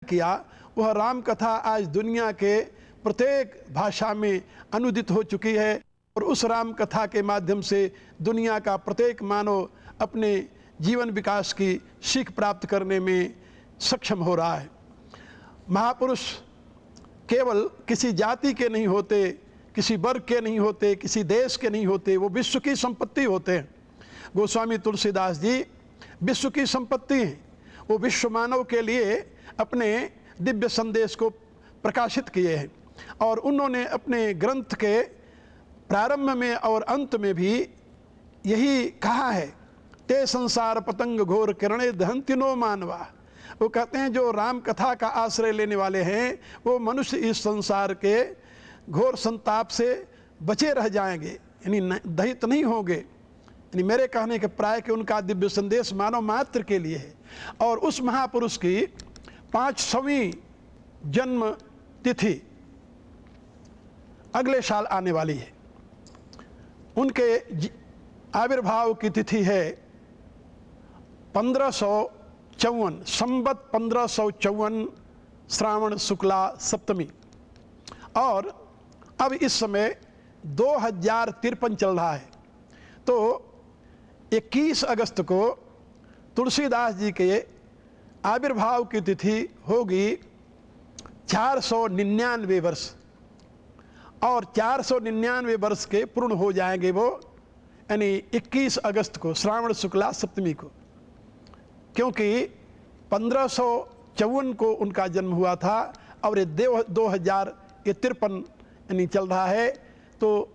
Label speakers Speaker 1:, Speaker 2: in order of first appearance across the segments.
Speaker 1: किया, वह राम कथा आज दुनिया के प्रत्येक भाषा में अनुदित हो चुकी है और उस राम कथा के माध्यम से दुनिया का प्रत्येक मानव अपने जीवन विकास की सीख प्राप्त करने में सक्षम हो रहा है। महापुरुष केवल किसी जाति के नहीं होते, किसी वर्ग के नहीं होते, किसी देश के नहीं होते, वो विश्व की संपत्ति होते हैं। गोस्वामी तुलसीदास जी विश्व की संपत्ति हैं। वो विश्व मानव के लिए अपने दिव्य संदेश को प्रकाशित किए हैं और उन्होंने अपने ग्रंथ के प्रारंभ में और अंत में भी यही कहा है, ते संसार पतंग घोर किरणे दहंति नो मानवा। वो कहते हैं जो राम कथा का आश्रय लेने वाले हैं वो मनुष्य इस संसार के घोर संताप से बचे रह जाएंगे, यानी दहित नहीं होंगे। यानी मेरे कहने के प्राय कि उनका दिव्य संदेश मानव मात्र के लिए है। और उस महापुरुष की 500वीं जन्म तिथि अगले साल आने वाली है। उनके आविर्भाव की तिथि है 1554, संवत 1554 श्रावण शुक्ला सप्तमी। और अब इस समय 2053 चल रहा है। तो 21 अगस्त को तुलसीदास जी के आविर्भाव की तिथि होगी 499 वर्ष और 499 वर्ष के पूर्ण हो जाएंगे वो, यानी 21 अगस्त को श्रावण शुक्ला सप्तमी को, क्योंकि 1554 को उनका जन्म हुआ था और ये 2053 यानी चल रहा है। तो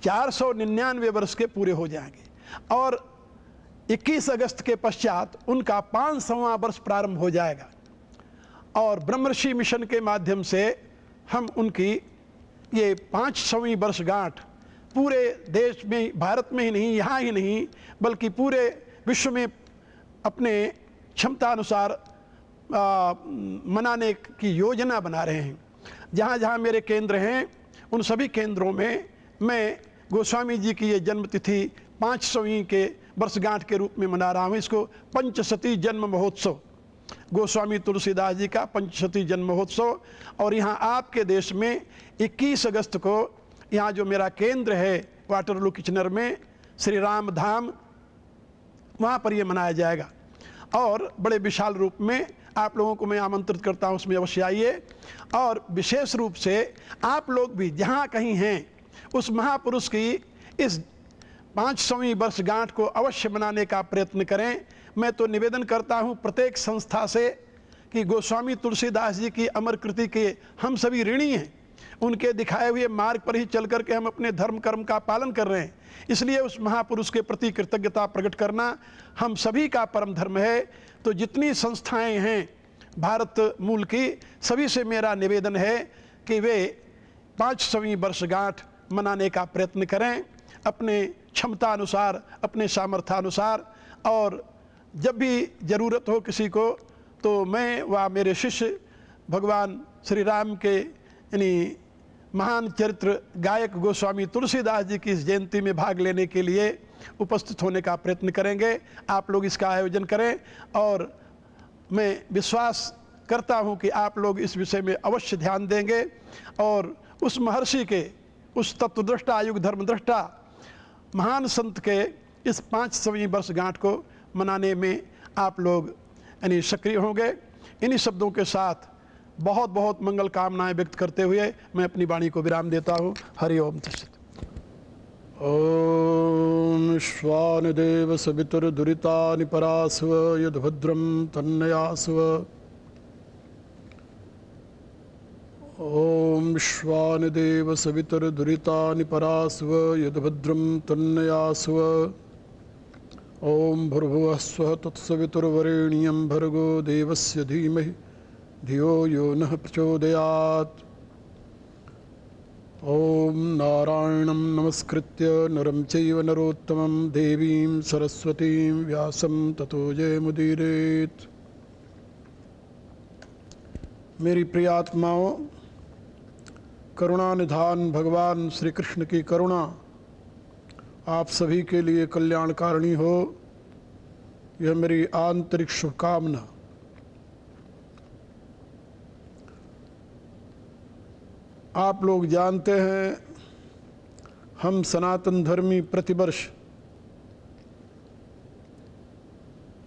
Speaker 1: 499 वर्ष के पूरे हो जाएंगे और 21 अगस्त के पश्चात उनका 500वां वर्ष प्रारंभ हो जाएगा। और ब्रह्मर्षि मिशन के माध्यम से हम उनकी ये 500वीं वर्षगांठ पूरे देश में, भारत में ही नहीं, यहाँ ही नहीं, बल्कि पूरे विश्व में अपने क्षमता अनुसार मनाने की योजना बना रहे हैं। जहाँ जहाँ मेरे केंद्र हैं उन सभी केंद्रों में मैं गोस्वामी जी की ये जन्मतिथि 500वीं के वर्षगांठ के रूप में मना रहा हूँ। इसको पंचशती जन्म महोत्सव, गोस्वामी तुलसीदास जी का पंचशती जन्म महोत्सव। और यहाँ आपके देश में 21 अगस्त को यहाँ जो मेरा केंद्र है वाटरलू किचनर में श्री राम धाम, वहाँ पर ये मनाया जाएगा और बड़े विशाल रूप में आप लोगों को मैं आमंत्रित करता हूँ, उसमें अवश्य आइए। और विशेष रूप से आप लोग भी जहाँ कहीं हैं उस महापुरुष की इस 500वीं वर्षगांठ को अवश्य मनाने का प्रयत्न करें। मैं तो निवेदन करता हूँ प्रत्येक संस्था से कि गोस्वामी तुलसीदास जी की अमर कृति के हम सभी ऋणी हैं। उनके दिखाए हुए मार्ग पर ही चल करके हम अपने धर्म कर्म का पालन कर रहे हैं, इसलिए उस महापुरुष के प्रति कृतज्ञता प्रकट करना हम सभी का परम धर्म है। तो जितनी संस्थाएं हैं भारत मूल की, सभी से मेरा निवेदन है कि वे 500वीं वर्षगांठ मनाने का प्रयत्न करें अपने क्षमता अनुसार, अपने सामर्थ्यानुसार। और जब भी ज़रूरत हो किसी को तो मैं व मेरे शिष्य भगवान श्री राम के यानी महान चरित्र गायक गोस्वामी तुलसीदास जी की इस जयंती में भाग लेने के लिए उपस्थित होने का प्रयत्न करेंगे। आप लोग इसका आयोजन करें और मैं विश्वास करता हूं कि आप लोग इस विषय में अवश्य ध्यान देंगे और उस महर्षि के, उस तत्वदृष्टा, युग धर्मदृष्टा महान संत के इस 500वीं वर्षगांठ को मनाने में आप लोग यानी सक्रिय होंगे। इन्हीं शब्दों के साथ बहुत बहुत मंगल कामनाएं व्यक्त करते हुए मैं अपनी वाणी को विराम देता हूँ। हरि ओम तत्सत्। ओम श्वानदेव सवितुर्दुरितानि परास्व यद्भद्रं तन्नयास्व। ओम श्वानदेव सवितुर्दुरितानि परास्व यद्भद्रं तन्नयास्व। ओम भूर्भुवः स्वः तत्सवितुर्वरेण्यं भर्गो देवस्य धीमहि धियो यो नः प्रचोदयात्। ओम नारायणं नमस्कृत्य नरं चैव नरोत्तमं देवीं सरस्वतीं व्यासं ततो जयमुदीरयेत्। मेरी प्रियात्माओं, करुणा निधान भगवान श्री कृष्ण की करुणा आप सभी के लिए कल्याणकारिणी हो, यह मेरी आंतरिक शुभकामना। आप लोग जानते हैं हम सनातन धर्मी प्रतिवर्ष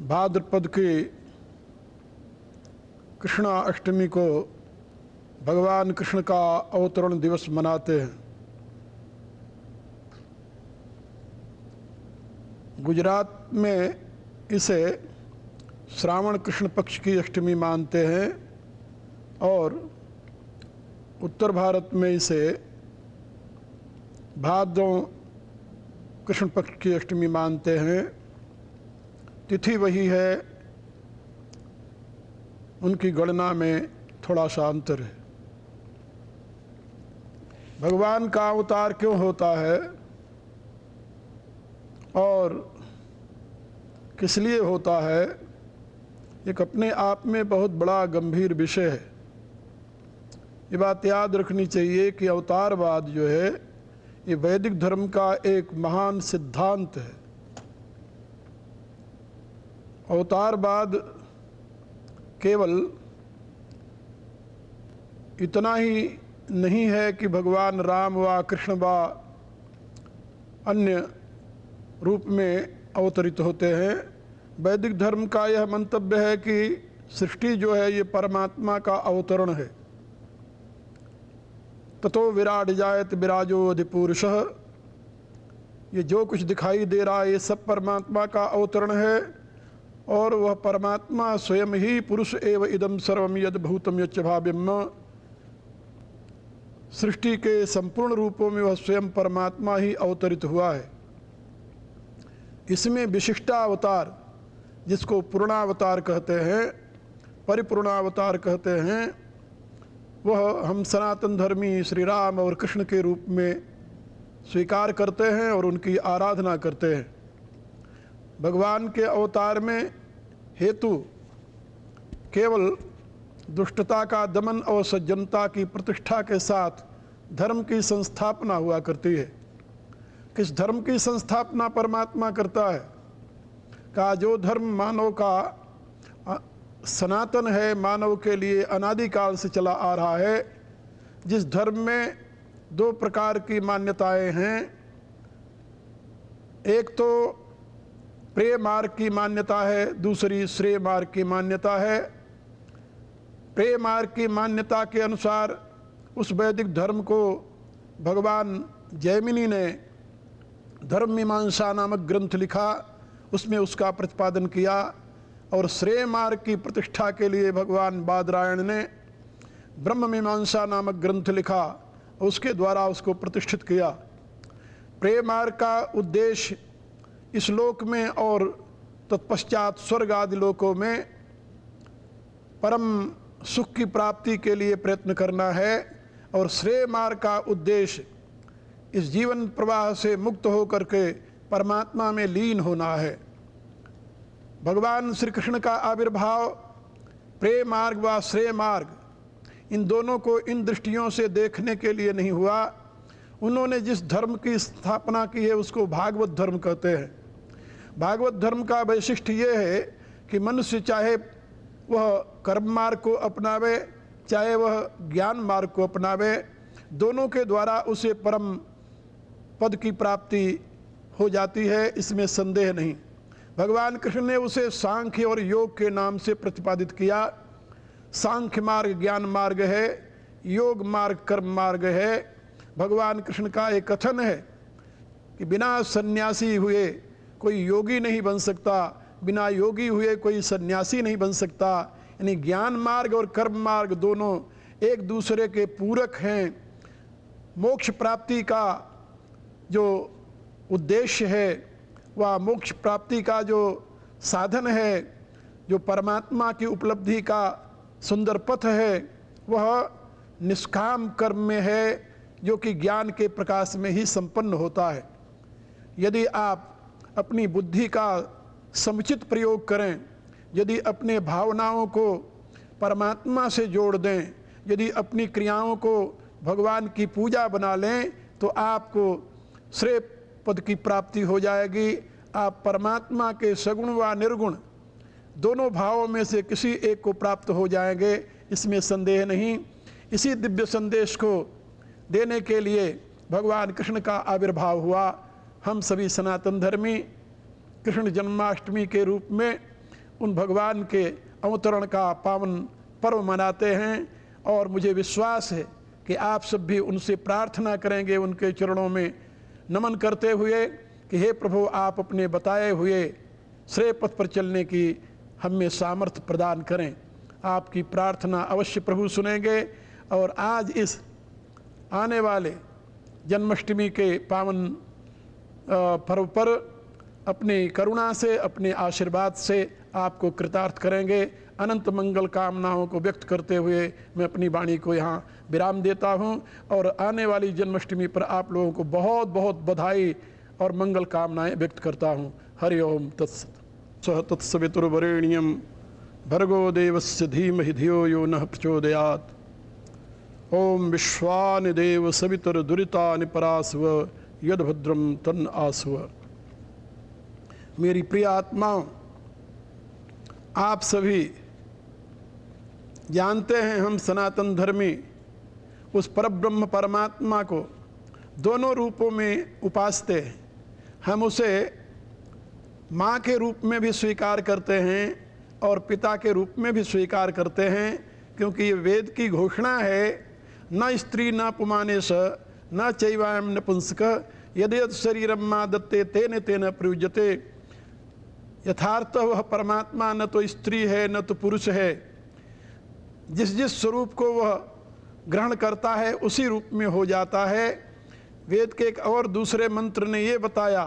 Speaker 1: भाद्रपद की कृष्णा अष्टमी को भगवान कृष्ण का अवतरण दिवस मनाते हैं। गुजरात में इसे श्रावण कृष्ण पक्ष की अष्टमी मानते हैं और उत्तर भारत में इसे भादौ कृष्ण पक्ष की अष्टमी मानते हैं। तिथि वही है, उनकी गणना में थोड़ा सा अंतर है। भगवान का अवतार क्यों होता है और किस लिए होता है, एक अपने आप में बहुत बड़ा गंभीर विषय है। ये बात याद रखनी चाहिए कि अवतारवाद जो है ये वैदिक धर्म का एक महान सिद्धांत है। अवतारवाद केवल इतना ही नहीं है कि भगवान राम व कृष्ण व अन्य रूप में अवतरित होते हैं। वैदिक धर्म का यह मंतव्य है कि सृष्टि जो है ये परमात्मा का अवतरण है। ततो विराट जायत विराजो अधिपुरुषः, ये जो कुछ दिखाई दे रहा है ये सब परमात्मा का अवतरण है और वह परमात्मा स्वयं ही पुरुष एव इदम सर्वम यद भूतम यच्च भाव्यम, सृष्टि के संपूर्ण रूपों में वह स्वयं परमात्मा ही अवतरित हुआ है। इसमें विशिष्टावतार, जिसको पूर्णावतार कहते हैं, परिपूर्णावतार कहते हैं, वह हम सनातन धर्मी श्री राम और कृष्ण के रूप में स्वीकार करते हैं और उनकी आराधना करते हैं। भगवान के अवतार में हेतु केवल दुष्टता का दमन और सज्जनता की प्रतिष्ठा के साथ धर्म की संस्थापना हुआ करती है। किस धर्म की संस्थापना परमात्मा करता है? का जो धर्म मानव का सनातन है, मानव के लिए अनादिकाल से चला आ रहा है, जिस धर्म में दो प्रकार की मान्यताएं हैं। एक तो प्रेय मार्ग की मान्यता है, दूसरी श्रेय मार्ग की मान्यता है। प्रेय मार्ग की मान्यता के अनुसार उस वैदिक धर्म को भगवान जैमिनी ने धर्म मीमांसा नामक ग्रंथ लिखा, उसमें उसका प्रतिपादन किया। और श्रेय मार्ग की प्रतिष्ठा के लिए भगवान बादरायण ने ब्रह्म मीमांसा नामक ग्रंथ लिखा, उसके द्वारा उसको प्रतिष्ठित किया। प्रेय मार्ग का उद्देश्य इस लोक में और तत्पश्चात स्वर्ग आदि लोकों में परम सुख की प्राप्ति के लिए प्रयत्न करना है और श्रेय मार्ग का उद्देश्य इस जीवन प्रवाह से मुक्त होकर के परमात्मा में लीन होना है। भगवान श्री कृष्ण का आविर्भाव प्रेय मार्ग व श्रेय मार्ग इन दोनों को इन दृष्टियों से देखने के लिए नहीं हुआ। उन्होंने जिस धर्म की स्थापना की है उसको भागवत धर्म कहते हैं। भागवत धर्म का वैशिष्ट्य ये है कि मनुष्य चाहे वह कर्म मार्ग को अपनावे चाहे वह ज्ञान मार्ग को अपनावे, दोनों के द्वारा उसे परम पद की प्राप्ति हो जाती है, इसमें संदेह नहीं। भगवान कृष्ण ने उसे सांख्य और योग के नाम से प्रतिपादित किया। सांख्य मार्ग ज्ञान मार्ग है, योग मार्ग कर्म मार्ग है। भगवान कृष्ण का एक कथन है कि बिना सन्यासी हुए कोई योगी नहीं बन सकता, बिना योगी हुए कोई सन्यासी नहीं बन सकता। यानी ज्ञान मार्ग और कर्म मार्ग दोनों एक दूसरे के पूरक हैं। मोक्ष प्राप्ति का जो उद्देश्य है वह मोक्ष प्राप्ति का जो साधन है, जो परमात्मा की उपलब्धि का सुंदर पथ है, वह निष्काम कर्म में है, जो कि ज्ञान के प्रकाश में ही संपन्न होता है। यदि आप अपनी बुद्धि का समुचित प्रयोग करें, यदि अपने भावनाओं को परमात्मा से जोड़ दें, यदि अपनी क्रियाओं को भगवान की पूजा बना लें, तो आपको श्रेय पद की प्राप्ति हो जाएगी। आप परमात्मा के सगुण व निर्गुण दोनों भावों में से किसी एक को प्राप्त हो जाएंगे, इसमें संदेह नहीं। इसी दिव्य संदेश को देने के लिए भगवान कृष्ण का आविर्भाव हुआ। हम सभी सनातन धर्मी कृष्ण जन्माष्टमी के रूप में उन भगवान के अवतरण का पावन पर्व मनाते हैं, और मुझे विश्वास है कि आप सब भी उनसे प्रार्थना करेंगे, उनके चरणों में नमन करते हुए कि हे प्रभु, आप अपने बताए हुए श्रेय पथ पर चलने की हमें सामर्थ्य प्रदान करें। आपकी प्रार्थना अवश्य प्रभु सुनेंगे। और आज इस आने वाले जन्माष्टमी के पावन पर्व पर अपनी करुणा से, अपने आशीर्वाद से आपको कृतार्थ करेंगे। अनंत मंगल कामनाओं को व्यक्त करते हुए मैं अपनी वाणी को यहाँ विराम देता हूँ, और आने वाली जन्माष्टमी पर आप लोगों को बहुत बहुत बधाई और मंगल कामनाएं व्यक्त करता हूँ। हरि ओम तत्सत। सह तत्सवितुर्वरेण्यं भर्गो देवस्य धीमहि धियो यो नः प्रचोदयात्। ओम विश्वानि देव सवितुर्दुरितानि परास्व यद्भद्रं तन्न आस्व। मेरी प्रिय आत्माओं, आप सभी जानते हैं हम सनातन धर्मी उस परब्रह्म परमात्मा को दोनों रूपों में उपासते हैं। हम उसे माँ के रूप में भी स्वीकार करते हैं और पिता के रूप में भी स्वीकार करते हैं, क्योंकि ये वेद की घोषणा है, न स्त्री न पुमानेश न चैवायं नपुंसक यदेत शरीरम मां दत्ते तेन तेन प्रयुज्यते। यथार्थ वह परमात्मा न तो स्त्री है न तो पुरुष है। जिस जिस स्वरूप को वह ग्रहण करता है उसी रूप में हो जाता है। वेद के एक और दूसरे मंत्र ने ये बताया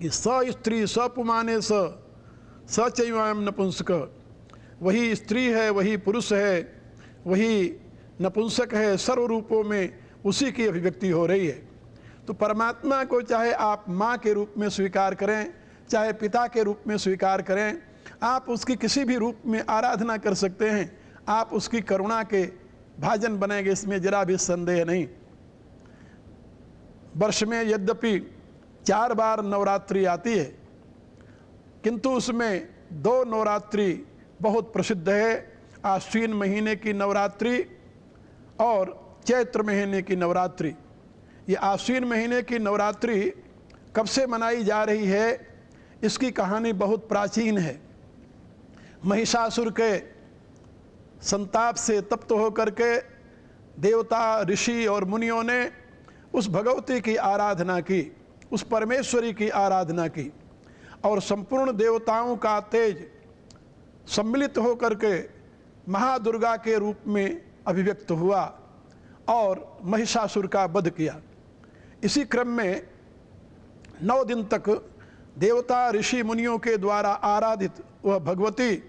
Speaker 1: कि स स्त्री स पुमाने स चैवायं नपुंसक। वही स्त्री है, वही पुरुष है, वही नपुंसक है, सर्व रूपों में उसी की अभिव्यक्ति हो रही है। तो परमात्मा को चाहे आप माँ के रूप में स्वीकार करें, चाहे पिता के रूप में स्वीकार करें, आप उसकी किसी भी रूप में आराधना कर सकते हैं। आप उसकी करुणा के भाजन बनेंगे, इसमें जरा भी संदेह नहीं। वर्ष में यद्यपि 4 बार नवरात्रि आती है, किंतु उसमें 2 नवरात्रि बहुत प्रसिद्ध है। आश्विन महीने की नवरात्रि और चैत्र महीने की नवरात्रि। ये आश्विन महीने की नवरात्रि कब से मनाई जा रही है, इसकी कहानी बहुत प्राचीन है। महिषासुर के संताप से तप्त होकर के देवता, ऋषि और मुनियों ने उस भगवती की आराधना की, उस परमेश्वरी की आराधना की, और संपूर्ण देवताओं का तेज सम्मिलित होकर के महादुर्गा के रूप में अभिव्यक्त हुआ और महिषासुर का वध किया। इसी क्रम में 9 दिन तक देवता, ऋषि, मुनियों के द्वारा आराधित वह भगवती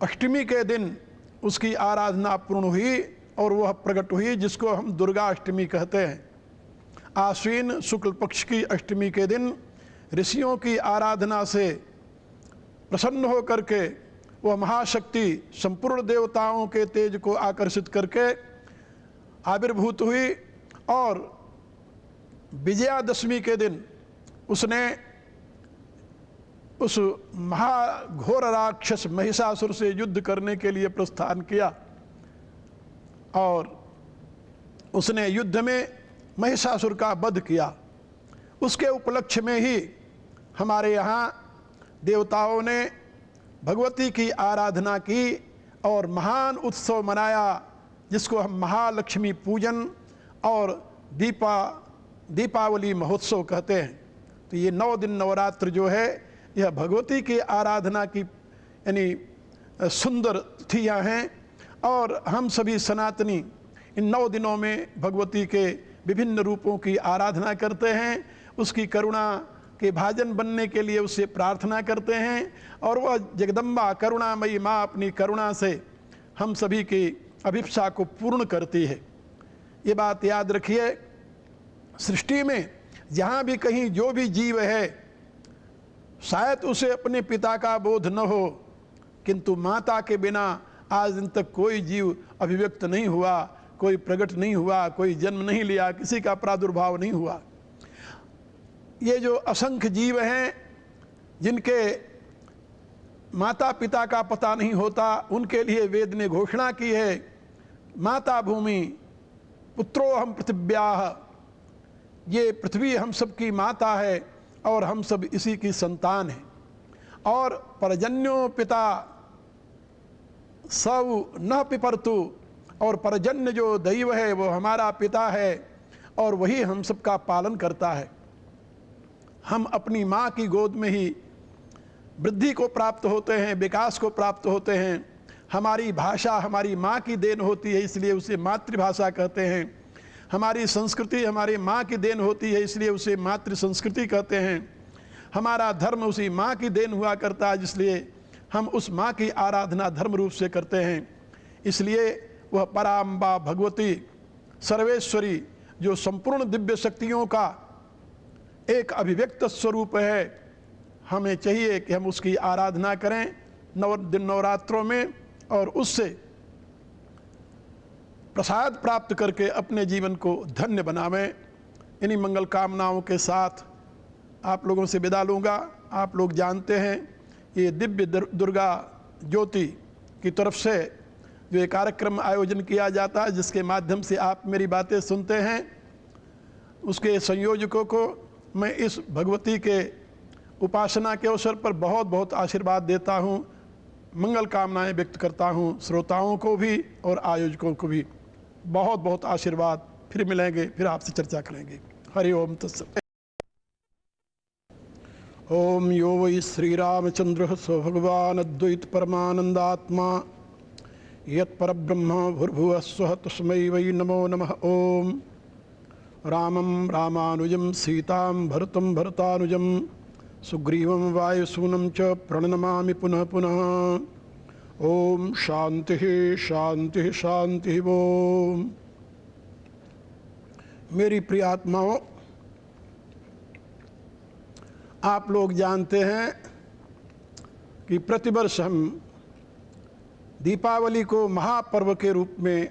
Speaker 1: अष्टमी के दिन उसकी आराधना पूर्ण हुई और वह प्रकट हुई, जिसको हम दुर्गा अष्टमी कहते हैं। आश्विन शुक्ल पक्ष की अष्टमी के दिन ऋषियों की आराधना से प्रसन्न होकर के वह महाशक्ति संपूर्ण देवताओं के तेज को आकर्षित करके आविर्भूत हुई, और विजयादशमी के दिन उसने उस महाघोर राक्षस महिषासुर से युद्ध करने के लिए प्रस्थान किया, और उसने युद्ध में महिषासुर का वध किया। उसके उपलक्ष्य में ही हमारे यहाँ देवताओं ने भगवती की आराधना की और महान उत्सव मनाया, जिसको हम महालक्ष्मी पूजन और दीपावली महोत्सव कहते हैं। तो ये 9 दिन नवरात्र जो है, यह भगवती की आराधना की यानी सुंदर तिथियाँ हैं, और हम सभी सनातनी इन 9 दिनों में भगवती के विभिन्न रूपों की आराधना करते हैं, उसकी करुणा के भाजन बनने के लिए उससे प्रार्थना करते हैं, और वह जगदम्बा करुणामयी माँ अपनी करुणा से हम सभी की अभिप्सा को पूर्ण करती है। ये बात याद रखिए, सृष्टि में जहाँ भी कहीं जो भी जीव है, शायद उसे अपने पिता का बोध न हो, किंतु माता के बिना आज दिन तक कोई जीव अभिव्यक्त नहीं हुआ, कोई प्रकट नहीं हुआ, कोई जन्म नहीं लिया, किसी का प्रादुर्भाव नहीं हुआ। ये जो असंख्य जीव हैं जिनके माता पिता का पता नहीं होता, उनके लिए वेद ने घोषणा की है, माता भूमि पुत्रोहम पृथिव्याः, ये पृथ्वी हम सब की माता है और हम सब इसी की संतान हैं। और परजन्यो पिता सब न पिपरतु, और परजन्य जो दैव है वो हमारा पिता है और वही हम सबका पालन करता है। हम अपनी माँ की गोद में ही वृद्धि को प्राप्त होते हैं, विकास को प्राप्त होते हैं। हमारी भाषा हमारी माँ की देन होती है, इसलिए उसे मातृभाषा कहते हैं। हमारी संस्कृति हमारी माँ की देन होती है, इसलिए उसे मातृ संस्कृति कहते हैं। हमारा धर्म उसी माँ की देन हुआ करता है, जिसलिए हम उस माँ की आराधना धर्म रूप से करते हैं। इसलिए वह पराम्बा भगवती सर्वेश्वरी जो संपूर्ण दिव्य शक्तियों का एक अभिव्यक्त स्वरूप है, हमें चाहिए कि हम उसकी आराधना करें नवरात्रों में और उससे प्रसाद प्राप्त करके अपने जीवन को धन्य बनावें। इन्हीं मंगल कामनाओं के साथ आप लोगों से विदा लूँगा। आप लोग जानते हैं ये दिव्य दुर्गा ज्योति की तरफ से जो ये कार्यक्रम आयोजन किया जाता है, जिसके माध्यम से आप मेरी बातें सुनते हैं, उसके संयोजकों को मैं इस भगवती के उपासना के अवसर पर बहुत बहुत आशीर्वाद देता हूँ, मंगल कामनाएं व्यक्त करता हूँ। श्रोताओं को भी और आयोजकों को भी बहुत बहुत आशीर्वाद। फिर मिलेंगे, फिर आपसे चर्चा करेंगे। हरि ओम तत्सत। ओम यो वै श्रीरामचंद्र स भगवान अद्वैत परमानंदात्मा यत्परब्रह्म भूर्भुवः स्वः तस्मै वै नमो नमः। ओम रामं रामानुजं सीतां भरतं भरतानुजं सुग्रीवं वायुसूनं च प्रणमामि पुनः पुनः। ओम शांति शांति शांति। ओम मेरी प्रिय आत्माओं, आप लोग जानते हैं कि प्रतिवर्ष हम दीपावली को महापर्व के रूप में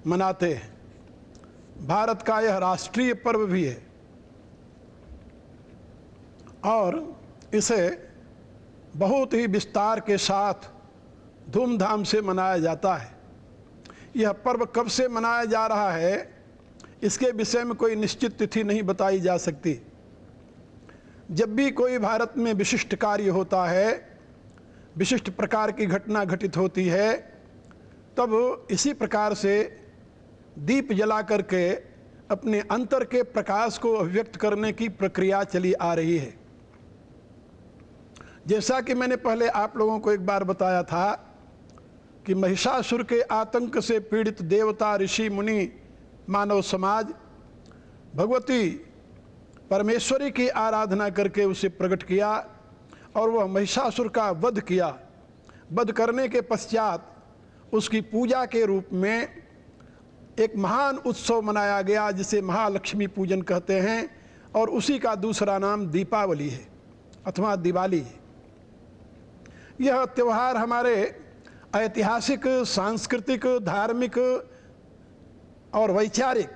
Speaker 1: मनाते हैं। भारत का यह राष्ट्रीय पर्व भी है और इसे बहुत ही विस्तार के साथ धूमधाम से मनाया जाता है। यह पर्व कब से मनाया जा रहा है, इसके विषय में कोई निश्चित तिथि नहीं बताई जा सकती। जब भी कोई भारत में विशिष्ट कार्य होता है, विशिष्ट प्रकार की घटना घटित होती है, तब इसी प्रकार से दीप जला करके अपने अंतर के प्रकाश को अभिव्यक्त करने की प्रक्रिया चली आ रही है। जैसा कि मैंने पहले आप लोगों को एक बार बताया था कि महिषासुर के आतंक से पीड़ित देवता, ऋषि, मुनि, मानव समाज भगवती परमेश्वरी की आराधना करके उसे प्रकट किया और वह महिषासुर का वध किया। वध करने के पश्चात उसकी पूजा के रूप में एक महान उत्सव मनाया गया, जिसे महालक्ष्मी पूजन कहते हैं, और उसी का दूसरा नाम दीपावली है अथवा दिवाली है। यह त्यौहार हमारे ऐतिहासिक, सांस्कृतिक, धार्मिक और वैचारिक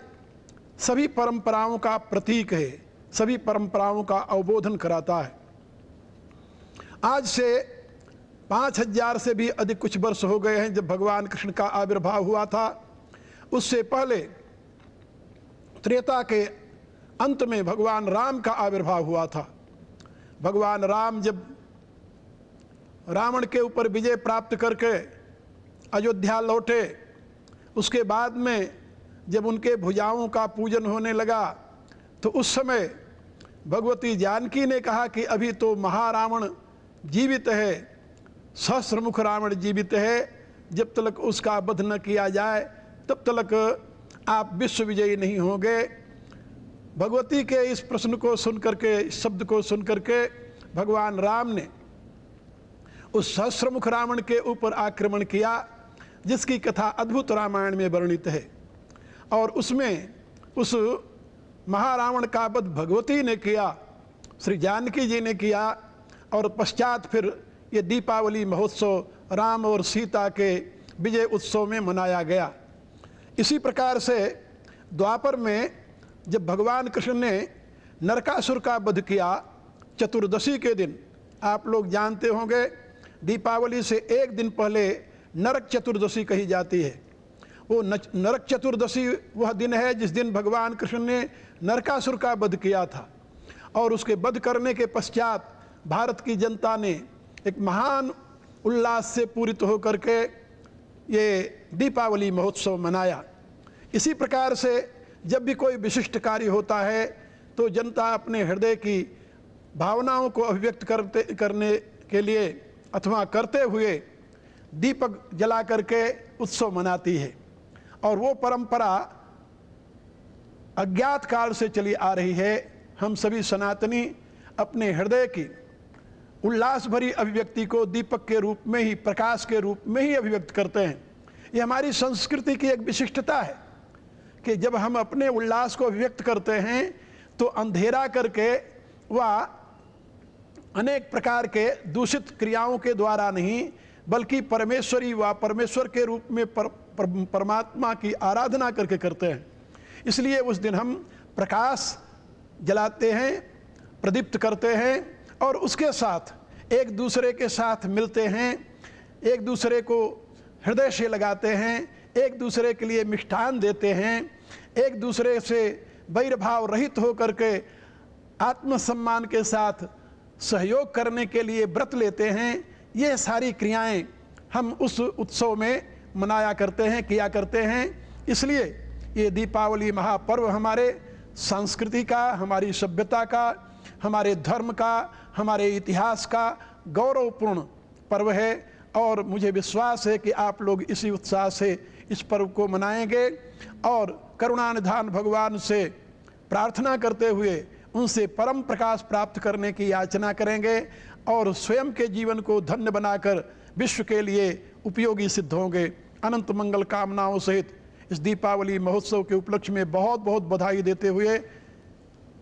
Speaker 1: सभी परंपराओं का प्रतीक है, सभी परंपराओं का अवबोधन कराता है। आज से 5000 से भी अधिक कुछ वर्ष हो गए हैं जब भगवान कृष्ण का आविर्भाव हुआ था। उससे पहले त्रेता के अंत में भगवान राम का आविर्भाव हुआ था। भगवान राम जब रावण के ऊपर विजय प्राप्त करके अयोध्या लौटे, उसके बाद में जब उनके भुजाओं का पूजन होने लगा, तो उस समय भगवती जानकी ने कहा कि अभी तो महारावण जीवित है, सहस्रमुख रावण जीवित है, जब तक उसका वध न किया जाए तब तक आप विश्व विजयी नहीं होंगे। भगवती के इस प्रश्न को सुन करके, इस शब्द को सुन करके भगवान राम ने उस सहस्रमुख रावण के ऊपर आक्रमण किया, जिसकी कथा अद्भुत रामायण में वर्णित है। और उसमें उस महारावण का वध भगवती ने किया, श्री जानकी जी ने किया, और पश्चात फिर ये दीपावली महोत्सव राम और सीता के विजय उत्सव में मनाया गया। इसी प्रकार से द्वापर में जब भगवान कृष्ण ने नरकासुर का वध किया चतुर्दशी के दिन, आप लोग जानते होंगे दीपावली से एक दिन पहले नरक चतुर्दशी कही जाती है। वो नरक चतुर्दशी वह दिन है जिस दिन भगवान कृष्ण ने नरकासुर का वध किया था, और उसके वध करने के पश्चात भारत की जनता ने एक महान उल्लास से पूरित होकर के ये दीपावली महोत्सव मनाया। इसी प्रकार से जब भी कोई विशिष्ट कार्य होता है तो जनता अपने हृदय की भावनाओं को अभिव्यक्त करने के लिए अथवा करते हुए दीपक जला करके उत्सव मनाती है। और वो परंपरा अज्ञात काल से चली आ रही है। हम सभी सनातनी अपने हृदय की उल्लास भरी अभिव्यक्ति को दीपक के रूप में ही, प्रकाश के रूप में ही अभिव्यक्त करते हैं। ये हमारी संस्कृति की एक विशिष्टता है कि जब हम अपने उल्लास को अभिव्यक्त करते हैं तो अंधेरा करके वह अनेक प्रकार के दूषित क्रियाओं के द्वारा नहीं, बल्कि परमेश्वरी व परमेश्वर के रूप में परमात्मा की आराधना करके करते हैं। इसलिए उस दिन हम प्रकाश जलाते हैं, प्रदीप्त करते हैं, और उसके साथ एक दूसरे के साथ मिलते हैं, एक दूसरे को हृदय से लगाते हैं, एक दूसरे के लिए मिष्ठान देते हैं, एक दूसरे से वैरभाव रहित होकर के आत्मसम्मान के साथ सहयोग करने के लिए व्रत लेते हैं। ये सारी क्रियाएं हम उस उत्सव में मनाया करते हैं, किया करते हैं। इसलिए ये दीपावली महापर्व हमारे संस्कृति का, हमारी सभ्यता का, हमारे धर्म का, हमारे इतिहास का गौरवपूर्ण पर्व है। और मुझे विश्वास है कि आप लोग इसी उत्साह से इस पर्व को मनाएंगे और करुणानिधान भगवान से प्रार्थना करते हुए उनसे परम प्रकाश प्राप्त करने की याचना करेंगे और स्वयं के जीवन को धन्य बनाकर विश्व के लिए उपयोगी सिद्ध होंगे। अनंत मंगल कामनाओं सहित इस दीपावली महोत्सव के उपलक्ष्य में बहुत बहुत बधाई देते हुए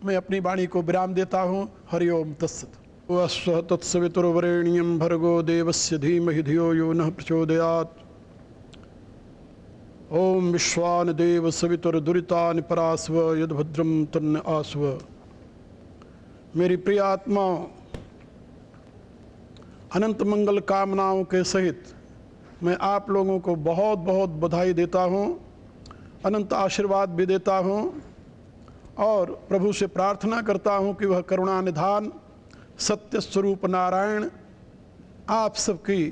Speaker 1: मैं अपनी वाणी को विराम देता हूँ। हरिओम तत्सत। स्वः तत्सवितुर्वरेण्यं भर्गो देवस्य धीमहि धियो यो नः प्रचोदयात्। ओम विश्वान देव सवितुर्दुरितानि परास्व यद्भद्रं तन्न आस्व। मेरी प्रिय आत्मा, अनंत मंगल कामनाओं के सहित मैं आप लोगों को बहुत बहुत बधाई देता हूँ, अनंत आशीर्वाद भी देता हूँ और प्रभु से प्रार्थना करता हूँ कि वह करुणानिधान सत्य स्वरूप नारायण आप सबकी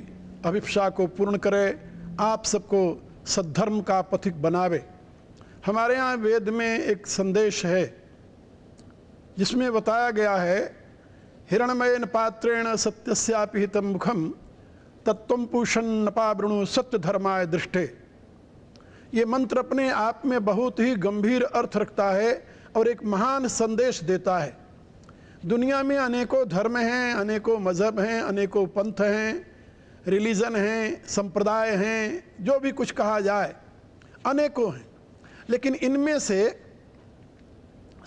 Speaker 1: अभिप्सा को पूर्ण करे, आप सबको सद्धर्म का पथिक बनावे। हमारे यहाँ वेद में एक संदेश है जिसमें बताया गया है, हिरणमयेन पात्रेण सत्यस्यापि हितं मुखम तत्त्वं पूषन् नपावृणु सत्य धर्माय दृष्टे। ये मंत्र अपने आप में बहुत ही गंभीर अर्थ रखता है और एक महान संदेश देता है। दुनिया में अनेकों धर्म हैं, अनेकों मज़हब हैं, अनेकों पंथ हैं, रिलीजन हैं, संप्रदाय हैं, जो भी कुछ कहा जाए अनेकों हैं, लेकिन इनमें से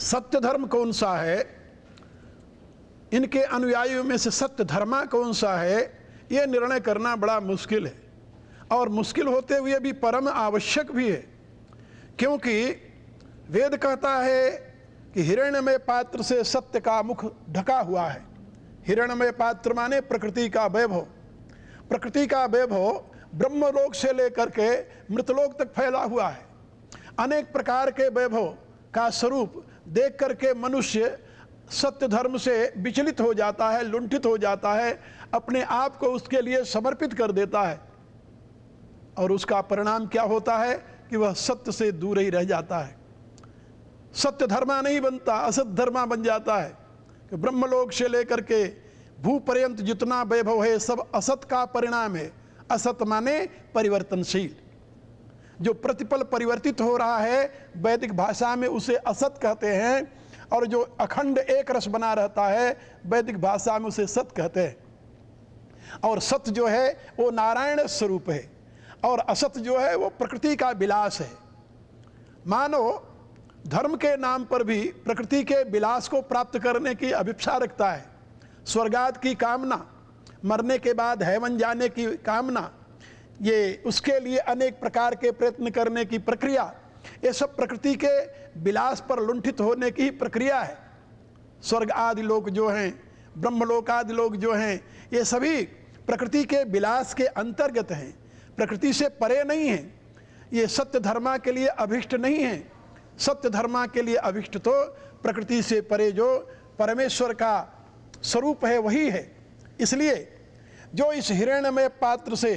Speaker 1: सत्य धर्म कौन सा है, इनके अनुयायियों में से सत्य धर्मा कौन सा है, ये निर्णय करना बड़ा मुश्किल है और मुश्किल होते हुए भी परम आवश्यक भी है। क्योंकि वेद कहता है कि हिरण्यमय पात्र से सत्य का मुख ढका हुआ है। हिरण्यमय पात्र माने प्रकृति का वैभव। प्रकृति का वैभव ब्रह्मलोक से लेकर के मृतलोक तक फैला हुआ है। अनेक प्रकार के वैभव का स्वरूप देख करके मनुष्य सत्य धर्म से विचलित हो जाता है, लुंठित हो जाता है, अपने आप को उसके लिए समर्पित कर देता है और उसका परिणाम क्या होता है कि वह सत्य से दूर ही रह जाता है। सत्य धर्मा नहीं बनता, असत धर्मा बन जाता है कि ब्रह्मलोक से लेकर के भू पर्यंत जितना वैभव है सब असत का परिणाम है। असत माने परिवर्तनशील, जो प्रतिपल परिवर्तित हो रहा है वैदिक भाषा में उसे असत कहते हैं, और जो अखंड एक रस बना रहता है वैदिक भाषा में उसे सत कहते हैं। और सत जो है वो नारायण स्वरूप है और असत जो है वो प्रकृति का विलास है। मानो धर्म के नाम पर भी प्रकृति के विलास को प्राप्त करने की अभिप्सा रखता है, स्वर्गाद की कामना, मरने के बाद हैवन जाने की कामना, ये उसके लिए अनेक प्रकार के प्रयत्न करने की प्रक्रिया, ये सब प्रकृति के विलास पर लुंठित होने की प्रक्रिया है। स्वर्ग आदि लोक जो हैं, ब्रह्मलोक आदि लोक जो हैं, ये सभी प्रकृति के विलास के अंतर्गत हैं, प्रकृति से परे नहीं हैं। ये सत्य धर्मा के लिए अभिष्ट नहीं है। सत्य धर्मा के लिए अभिष्ट तो प्रकृति से परे जो परमेश्वर का स्वरूप है वही है। इसलिए जो इस हिरण्यमय पात्र से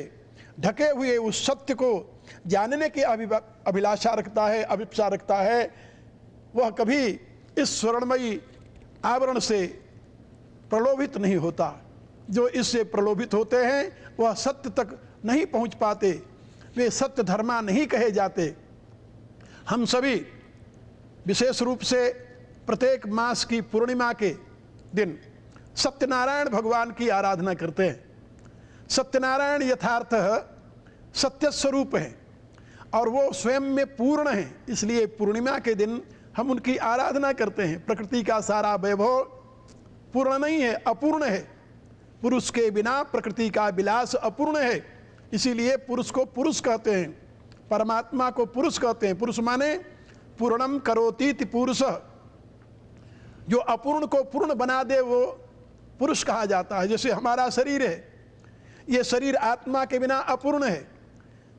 Speaker 1: ढके हुए उस सत्य को जानने की अभिलाषा रखता है, अभिप्सा रखता है, वह कभी इस स्वर्णमयी आवरण से प्रलोभित नहीं होता। जो इससे प्रलोभित होते हैं वह सत्य तक नहीं पहुंच पाते, वे सत्य धर्मा नहीं कहे जाते। हम सभी विशेष रूप से प्रत्येक मास की पूर्णिमा के दिन सत्यनारायण भगवान की आराधना करते हैं। सत्यनारायण यथार्थ सत्य स्वरूप है और वो स्वयं में पूर्ण है, इसलिए पूर्णिमा के दिन हम उनकी आराधना करते हैं। प्रकृति का सारा वैभव पूर्ण नहीं है, अपूर्ण है। पुरुष के बिना प्रकृति का विलास अपूर्ण है, इसीलिए पुरुष को पुरुष कहते हैं, परमात्मा को पुरुष कहते हैं। पुरुष माने पूर्णम करोतीति पुरुष, जो अपूर्ण को पूर्ण बना दे वो पुरुष कहा जाता है। जैसे हमारा शरीर है, ये शरीर आत्मा के बिना अपूर्ण है।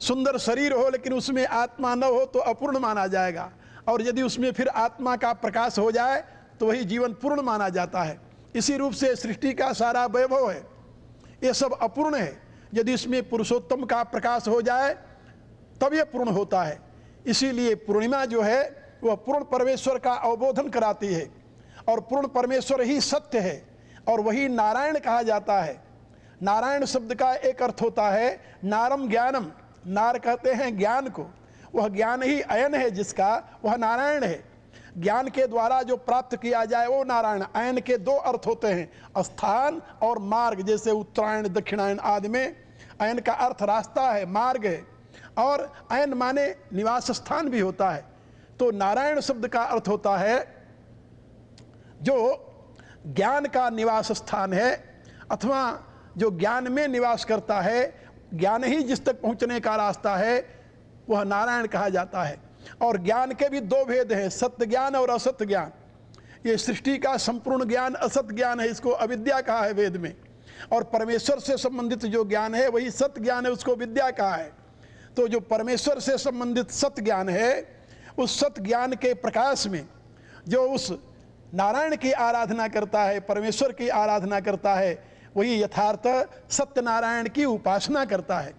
Speaker 1: सुंदर शरीर हो लेकिन उसमें आत्मा न हो तो अपूर्ण माना जाएगा, और यदि उसमें फिर आत्मा का प्रकाश हो जाए तो वही जीवन पूर्ण माना जाता है। इसी रूप से सृष्टि का सारा वैभव है, ये सब अपूर्ण है। यदि इसमें पुरुषोत्तम का प्रकाश हो जाए तब ये पूर्ण होता है। इसीलिए पूर्णिमा जो है वह पूर्ण परमेश्वर का अवबोधन कराती है, और पूर्ण परमेश्वर ही सत्य है और वही नारायण कहा जाता है। नारायण शब्द का एक अर्थ होता है नारम ज्ञानम, नार कहते हैं ज्ञान को, वह ज्ञान ही अयन है जिसका, वह नारायण है। ज्ञान के द्वारा जो प्राप्त किया जाए वो नारायण। अयन के दो अर्थ होते हैं, स्थान और मार्ग। जैसे उत्तरायण दक्षिणायन आदि में अयन का अर्थ रास्ता है, मार्ग है, और अयन माने निवास स्थान भी होता है। तो नारायण शब्द का अर्थ होता है जो ज्ञान का निवास स्थान है, अथवा जो ज्ञान में निवास करता है, ज्ञान ही जिस तक पहुंचने का रास्ता है, वह नारायण कहा जाता है। और ज्ञान के भी दो भेद हैं, सत्य ज्ञान और असत्य ज्ञान। ये सृष्टि का संपूर्ण ज्ञान असत्य ज्ञान है, इसको अविद्या कहा है वेद में। और परमेश्वर से संबंधित जो ज्ञान है वही सत्य ज्ञान है, उसको विद्या कहा है। तो जो परमेश्वर से संबंधित सत्य ज्ञान है, उस सत्य ज्ञान के प्रकाश में जो उस नारायण की आराधना करता है, परमेश्वर की आराधना करता है, वही यथार्थ सत्यनारायण की उपासना करता है।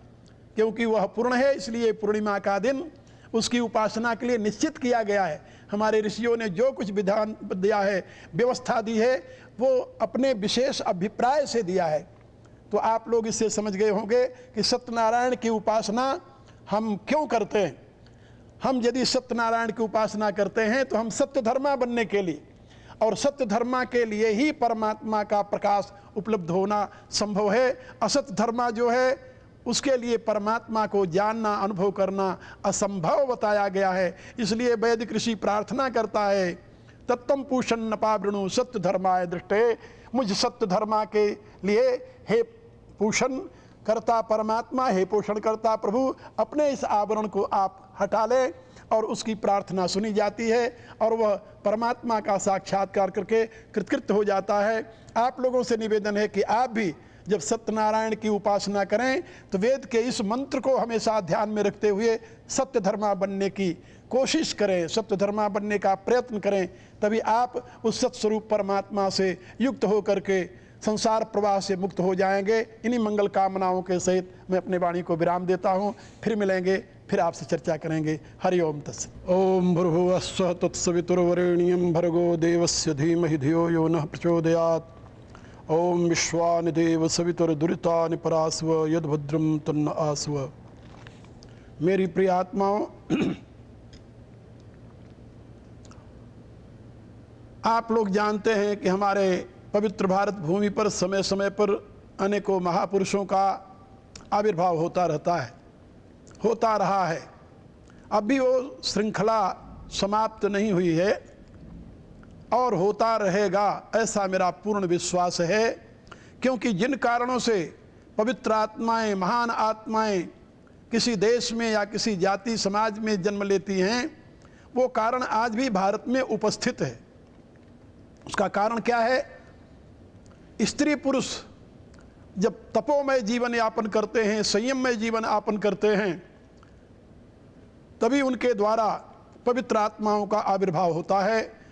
Speaker 1: क्योंकि वह पूर्ण है, इसलिए पूर्णिमा का दिन उसकी उपासना के लिए निश्चित किया गया है। हमारे ऋषियों ने जो कुछ विधान दिया है, व्यवस्था दी है, वो अपने विशेष अभिप्राय से दिया है। तो आप लोग इससे समझ गए होंगे कि सत्यनारायण की उपासना हम क्यों करते हैं। हम यदि सत्यनारायण की उपासना करते हैं तो हम सत्य धर्मा बनने के लिए, और सत्य धर्मा के लिए ही परमात्मा का प्रकाश उपलब्ध होना संभव है। असत्य धर्मा जो है उसके लिए परमात्मा को जानना, अनुभव करना असंभव बताया गया है। इसलिए वैदिक ऋषि प्रार्थना करता है, तत्तम पूषण नपावृणु सत्य धर्माय दृष्टे। मुझ सत्य धर्मा के लिए हे पूषण करता परमात्मा, हे पोषण करता प्रभु, अपने इस आवरण को आप हटा लें। और उसकी प्रार्थना सुनी जाती है और वह परमात्मा का साक्षात्कार करके कृतकृत्य हो जाता है। आप लोगों से निवेदन है कि आप भी जब सत्यनारायण की उपासना करें तो वेद के इस मंत्र को हमेशा ध्यान में रखते हुए सत्य धर्मा बनने की कोशिश करें, सत्य धर्मा बनने का प्रयत्न करें। तभी आप उस सत्स्वरूप परमात्मा से युक्त होकर के संसार प्रवाह से मुक्त हो जाएंगे। इन्हीं मंगल कामनाओं के सहित मैं अपने वाणी को विराम देता हूँ। फिर मिलेंगे, फिर आपसे चर्चा करेंगे। हरि ओम तत्सत्। ओम भूर्भुवः स्वः तत्सवितुर्वरेण्यं भर्गो देवस्य धीमहि धियो यो नः प्रचोदयात्। ओम विश्वानि देव सवितुर्दुरितानि परास्व यद्भद्रं तन्न आस्व। मेरी प्रिय आत्माओं, आप लोग जानते हैं कि हमारे पवित्र भारत भूमि पर समय समय पर अनेकों महापुरुषों का आविर्भाव होता रहता है, होता रहा है। अब भी वो श्रृंखला समाप्त नहीं हुई है और होता रहेगा, ऐसा मेरा पूर्ण विश्वास है। क्योंकि जिन कारणों से पवित्र आत्माएं, महान आत्माएं किसी देश में या किसी जाति समाज में जन्म लेती हैं, वो कारण आज भी भारत में उपस्थित है। उसका कारण क्या है? स्त्री पुरुष जब तपोमय जीवन यापन करते हैं, संयममय जीवन यापन करते हैं, तभी उनके द्वारा पवित्र आत्माओं का आविर्भाव होता है।